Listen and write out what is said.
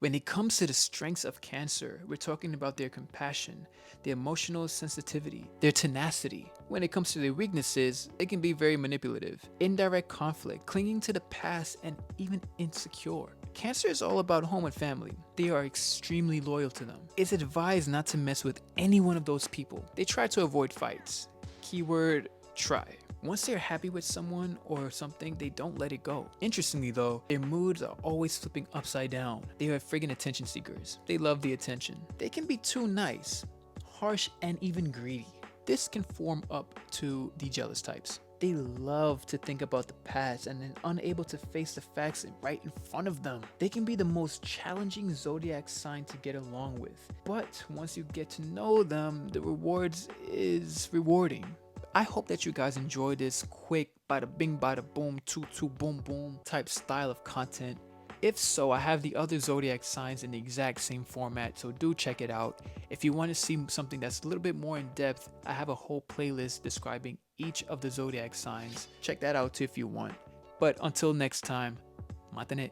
When it comes to the strengths of Cancer, we're talking about their compassion, their emotional sensitivity, their tenacity. When it comes to their weaknesses, it can be very manipulative, indirect conflict, clinging to the past, and even insecure. Cancer is all about home and family. They are extremely loyal to them. It's advised not to mess with any one of those people. They try to avoid fights. Keyword, try. Once they're happy with someone or something, they don't let it go. Interestingly though, their moods are always flipping upside down. They are friggin' attention seekers. They love the attention. They can be too nice, harsh, and even greedy. This can form up to the jealous types. They love to think about the past and then unable to face the facts right in front of them. They can be the most challenging zodiac sign to get along with. But once you get to know them, the rewards is rewarding. I hope that you guys enjoy this quick bada bing bada boom two boom boom type style of content. If so, I have the other zodiac signs in the exact same format, so do check it out. If you want to see something that's a little bit more in depth, I have a whole playlist describing each of the zodiac signs. Check that out too if you want. But until next time, matane.